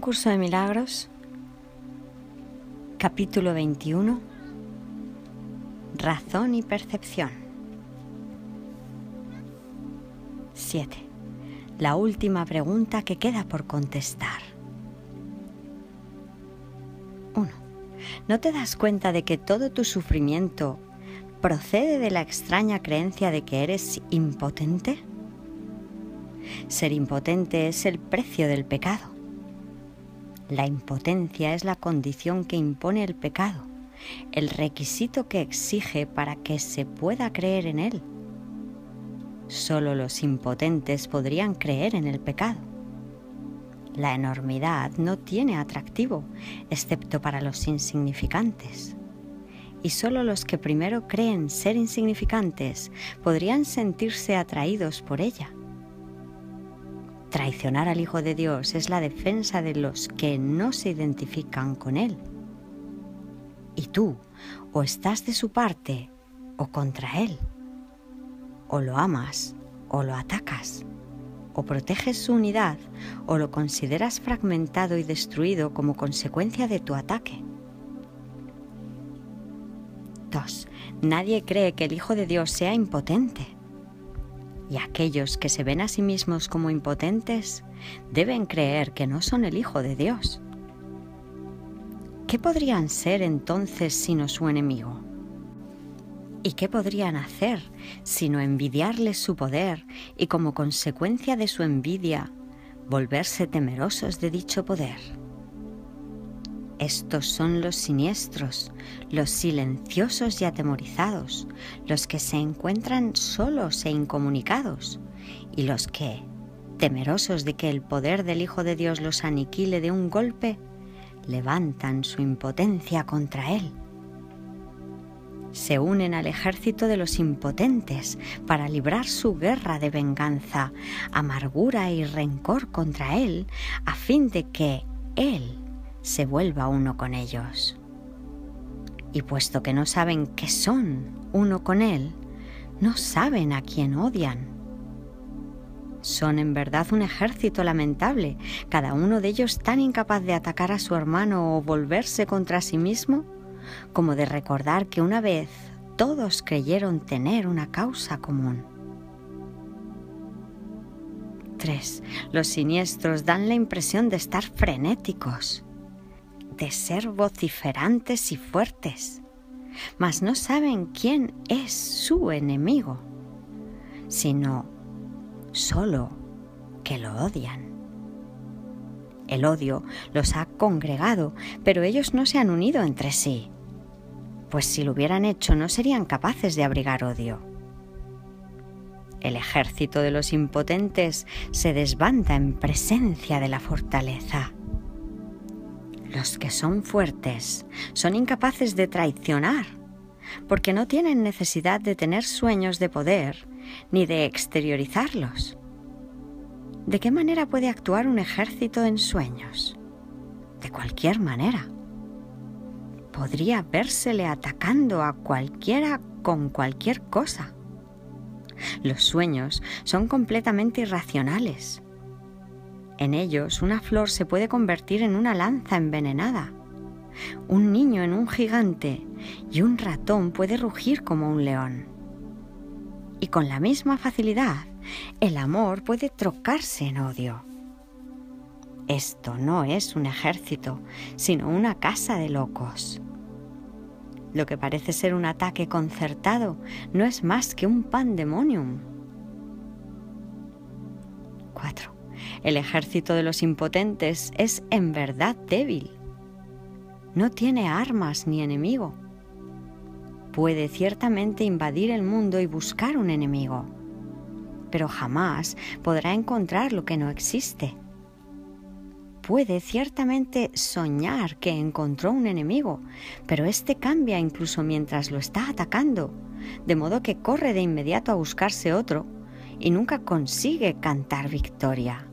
Curso de Milagros, capítulo 21, Razón y Percepción. 7. La última pregunta que queda por contestar. 1. ¿No te das cuenta de que todo tu sufrimiento procede de la extraña creencia de que eres impotente? Ser impotente es el precio del pecado. La impotencia es la condición que impone el pecado, el requisito que exige para que se pueda creer en él. Solo los impotentes podrían creer en el pecado. La enormidad no tiene atractivo, excepto para los insignificantes. Y solo los que primero creen ser insignificantes podrían sentirse atraídos por ella. Traicionar al Hijo de Dios es la defensa de los que no se identifican con Él. Y tú, o estás de su parte o contra Él. O lo amas o lo atacas. O proteges su unidad o lo consideras fragmentado y destruido como consecuencia de tu ataque. 2. Nadie cree que el Hijo de Dios sea impotente. Y aquellos que se ven a sí mismos como impotentes deben creer que no son el Hijo de Dios. ¿Qué podrían ser entonces sino su enemigo? ¿Y qué podrían hacer sino envidiarles su poder y como consecuencia de su envidia volverse temerosos de dicho poder? Estos son los siniestros, los silenciosos y atemorizados, los que se encuentran solos e incomunicados, y los que, temerosos de que el poder del Hijo de Dios los aniquile de un golpe, levantan su impotencia contra Él. Se unen al ejército de los impotentes para librar su guerra de venganza, amargura y rencor contra Él, a fin de que Él se vuelva uno con ellos. Y puesto que no saben que son uno con Él, no saben a quién odian. Son en verdad un ejército lamentable, cada uno de ellos tan incapaz de atacar a su hermano o volverse contra sí mismo, como de recordar que una vez todos creyeron tener una causa común. 3. Los siniestros dan la impresión de estar frenéticos, de ser vociferantes y fuertes, mas no saben quién es su enemigo, sino solo que lo odian. El odio los ha congregado, pero ellos no se han unido entre sí, pues si lo hubieran hecho no serían capaces de abrigar odio. El ejército de los impotentes se desbanda en presencia de la fortaleza. Los que son fuertes son incapaces de traicionar, porque no tienen necesidad de tener sueños de poder ni de exteriorizarlos. ¿De qué manera puede actuar un ejército en sueños? De cualquier manera. Podría vérsele atacando a cualquiera con cualquier cosa. Los sueños son completamente irracionales. En ellos, una flor se puede convertir en una lanza envenenada, un niño en un gigante y un ratón puede rugir como un león. Y con la misma facilidad, el amor puede trocarse en odio. Esto no es un ejército, sino una casa de locos. Lo que parece ser un ataque concertado no es más que un pandemonium. 4. El ejército de los impotentes es en verdad débil. No tiene armas ni enemigo. Puede ciertamente invadir el mundo y buscar un enemigo, pero jamás podrá encontrar lo que no existe. Puede ciertamente soñar que encontró un enemigo, pero éste cambia incluso mientras lo está atacando, de modo que corre de inmediato a buscarse otro y nunca consigue cantar victoria.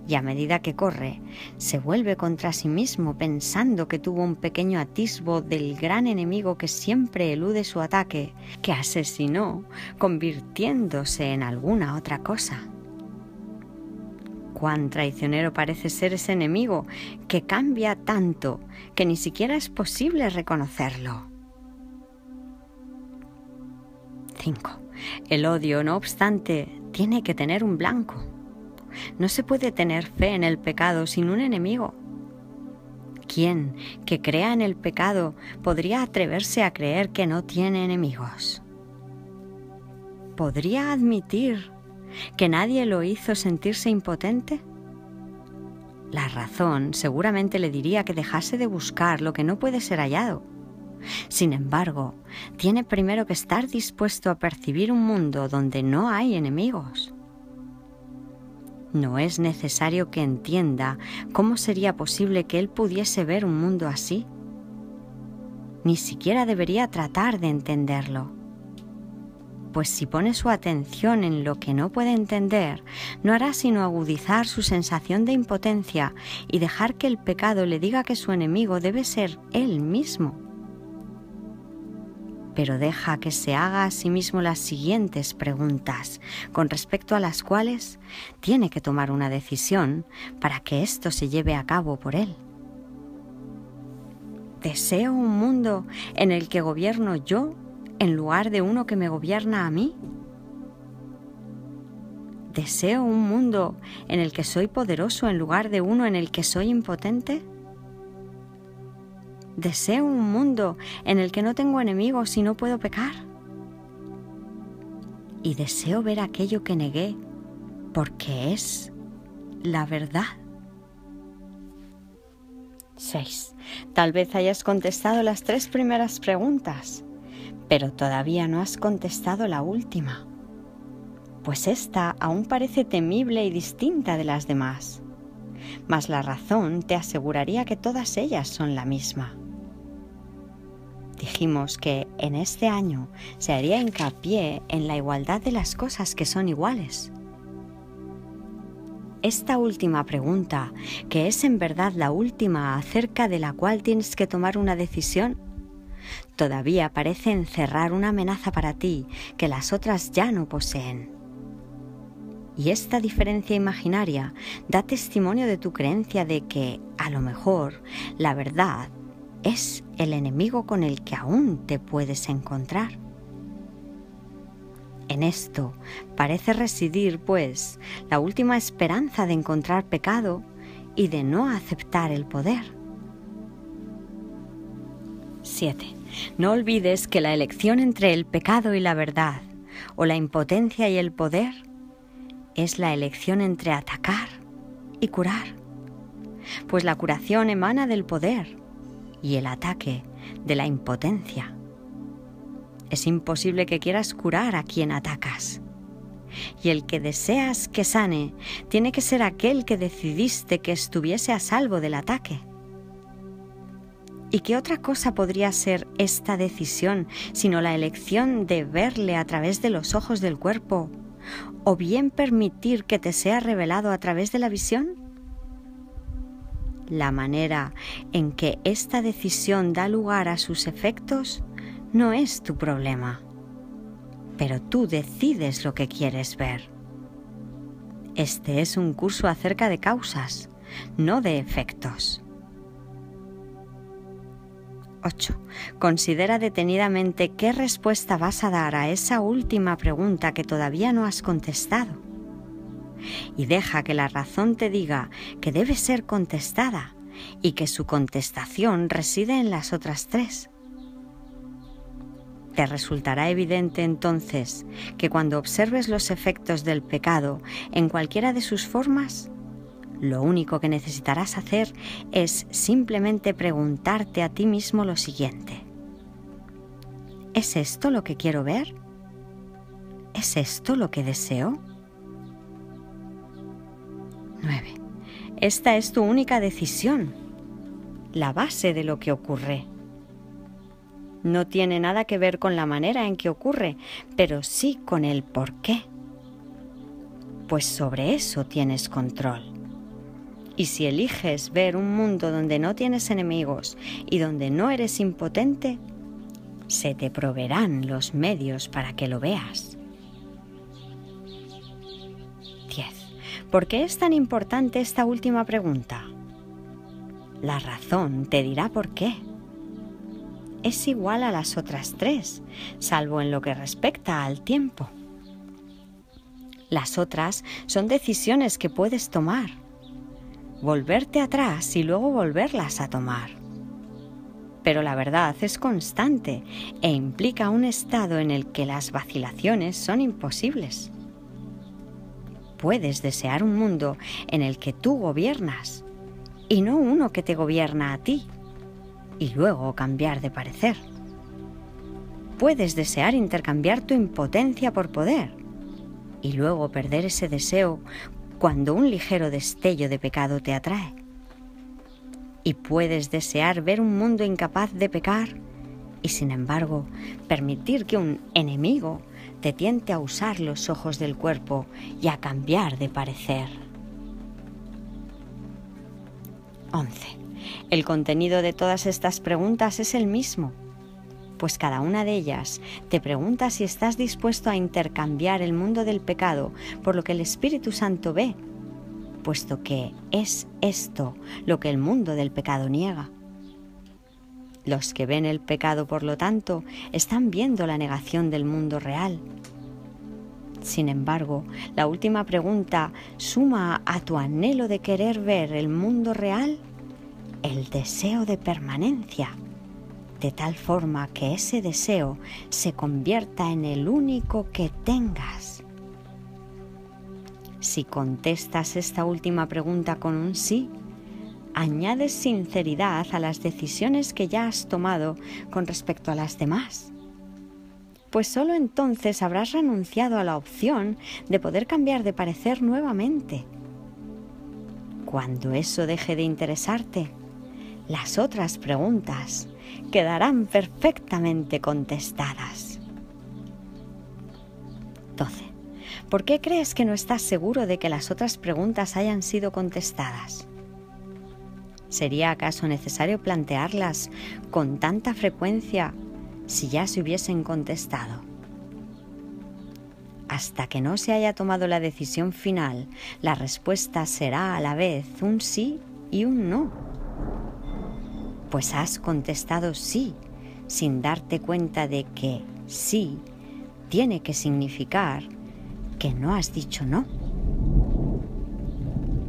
Y a medida que corre, se vuelve contra sí mismo pensando que tuvo un pequeño atisbo del gran enemigo que siempre elude su ataque, que asesinó convirtiéndose en alguna otra cosa. Cuán traicionero parece ser ese enemigo que cambia tanto que ni siquiera es posible reconocerlo. 5. El odio, no obstante, tiene que tener un blanco. No se puede tener fe en el pecado sin un enemigo. ¿Quién que crea en el pecado podría atreverse a creer que no tiene enemigos? ¿Podría admitir que nadie lo hizo sentirse impotente? La razón seguramente le diría que dejase de buscar lo que no puede ser hallado. Sin embargo, tiene primero que estar dispuesto a percibir un mundo donde no hay enemigos. No es necesario que entienda cómo sería posible que él pudiese ver un mundo así. Ni siquiera debería tratar de entenderlo. Pues si pone su atención en lo que no puede entender, no hará sino agudizar su sensación de impotencia y dejar que el pecado le diga que su enemigo debe ser él mismo. Pero deja que se haga a sí mismo las siguientes preguntas, con respecto a las cuales tiene que tomar una decisión para que esto se lleve a cabo por él. ¿Deseo un mundo en el que gobierno yo en lugar de uno que me gobierna a mí? ¿Deseo un mundo en el que soy poderoso en lugar de uno en el que soy impotente? ¿Deseo un mundo en el que no tengo enemigos y no puedo pecar? Y deseo ver aquello que negué porque es la verdad. 6. Tal vez hayas contestado las 3 primeras preguntas, pero todavía no has contestado la última, pues esta aún parece temible y distinta de las demás, mas la razón te aseguraría que todas ellas son la misma. Dijimos que en este año se haría hincapié en la igualdad de las cosas que son iguales. Esta última pregunta, que es en verdad la última acerca de la cual tienes que tomar una decisión, todavía parece encerrar una amenaza para ti que las otras ya no poseen. Y esta diferencia imaginaria da testimonio de tu creencia de que, a lo mejor, la verdad es el enemigo con el que aún te puedes encontrar. En esto parece residir, pues, la última esperanza de encontrar pecado y de no aceptar el poder. 7. No olvides que la elección entre el pecado y la verdad, o la impotencia y el poder, es la elección entre atacar y curar, pues la curación emana del poder y el ataque de la impotencia. Es imposible que quieras curar a quien atacas. Y el que deseas que sane tiene que ser aquel que decidiste que estuviese a salvo del ataque. ¿Y qué otra cosa podría ser esta decisión sino la elección de verle a través de los ojos del cuerpo, o bien permitir que te sea revelado a través de la visión? La manera en que esta decisión da lugar a sus efectos no es tu problema, pero tú decides lo que quieres ver. Este es un curso acerca de causas, no de efectos. 8. Considera detenidamente qué respuesta vas a dar a esa última pregunta que todavía no has contestado. Y deja que la razón te diga que debe ser contestada y que su contestación reside en las otras 3. Te resultará evidente entonces que cuando observes los efectos del pecado en cualquiera de sus formas, lo único que necesitarás hacer es simplemente preguntarte a ti mismo lo siguiente: ¿es esto lo que quiero ver? ¿Es esto lo que deseo? 9. Esta es tu única decisión, la base de lo que ocurre. No tiene nada que ver con la manera en que ocurre, pero sí con el por qué. Pues sobre eso tienes control. Y si eliges ver un mundo donde no tienes enemigos y donde no eres impotente, se te proveerán los medios para que lo veas. 10. ¿Por qué es tan importante esta última pregunta? La razón te dirá por qué. Es igual a las otras tres, salvo en lo que respecta al tiempo. Las otras son decisiones que puedes tomar, volverte atrás y luego volverlas a tomar. Pero la verdad es constante e implica un estado en el que las vacilaciones son imposibles. Puedes desear un mundo en el que tú gobiernas y no uno que te gobierna a ti, y luego cambiar de parecer. Puedes desear intercambiar tu impotencia por poder y luego perder ese deseo cuando un ligero destello de pecado te atrae. Y puedes desear ver un mundo incapaz de pecar y, sin embargo, permitir que un enemigo te tiente a usar los ojos del cuerpo y a cambiar de parecer. 11. El contenido de todas estas preguntas es el mismo, pues cada una de ellas te pregunta si estás dispuesto a intercambiar el mundo del pecado por lo que el Espíritu Santo ve, puesto que es esto lo que el mundo del pecado niega. Los que ven el pecado, por lo tanto, están viendo la negación del mundo real. Sin embargo, la última pregunta suma a tu anhelo de querer ver el mundo real el deseo de permanencia, de tal forma que ese deseo se convierta en el único que tengas. Si contestas esta última pregunta con un sí, añades sinceridad a las decisiones que ya has tomado con respecto a las demás, pues solo entonces habrás renunciado a la opción de poder cambiar de parecer nuevamente. Cuando eso deje de interesarte, las otras preguntas quedarán perfectamente contestadas. 12. ¿Por qué crees que no estás seguro de que las otras preguntas hayan sido contestadas? ¿Sería acaso necesario plantearlas con tanta frecuencia si ya se hubiesen contestado? Hasta que no se haya tomado la decisión final, la respuesta será a la vez un sí y un no. Pues has contestado sí, sin darte cuenta de que sí tiene que significar que no has dicho no.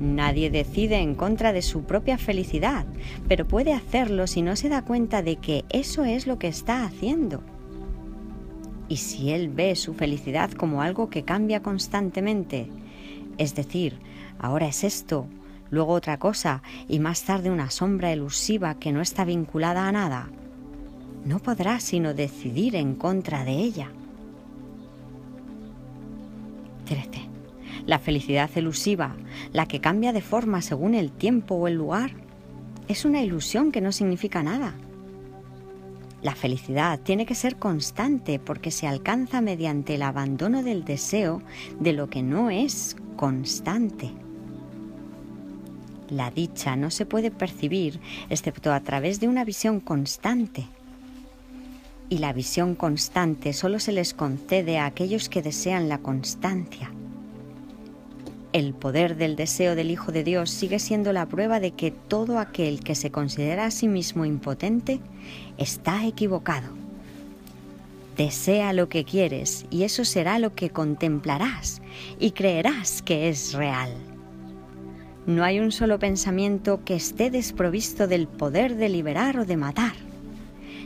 Nadie decide en contra de su propia felicidad, pero puede hacerlo si no se da cuenta de que eso es lo que está haciendo. Y si él ve su felicidad como algo que cambia constantemente, es decir, ahora es esto, luego otra cosa y más tarde una sombra elusiva que no está vinculada a nada, no podrá sino decidir en contra de ella. 13. La felicidad elusiva, la que cambia de forma según el tiempo o el lugar, es una ilusión que no significa nada. La felicidad tiene que ser constante porque se alcanza mediante el abandono del deseo de lo que no es constante. La dicha no se puede percibir excepto a través de una visión constante. Y la visión constante solo se les concede a aquellos que desean la constancia. El poder del deseo del Hijo de Dios sigue siendo la prueba de que todo aquel que se considera a sí mismo impotente está equivocado. Desea lo que quieres y eso será lo que contemplarás y creerás que es real. No hay un solo pensamiento que esté desprovisto del poder de liberar o de matar,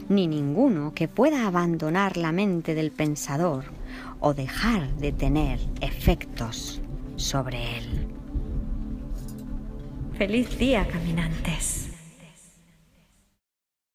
ni ninguno que pueda abandonar la mente del pensador o dejar de tener efectos sobre él. ¡Feliz día, caminantes!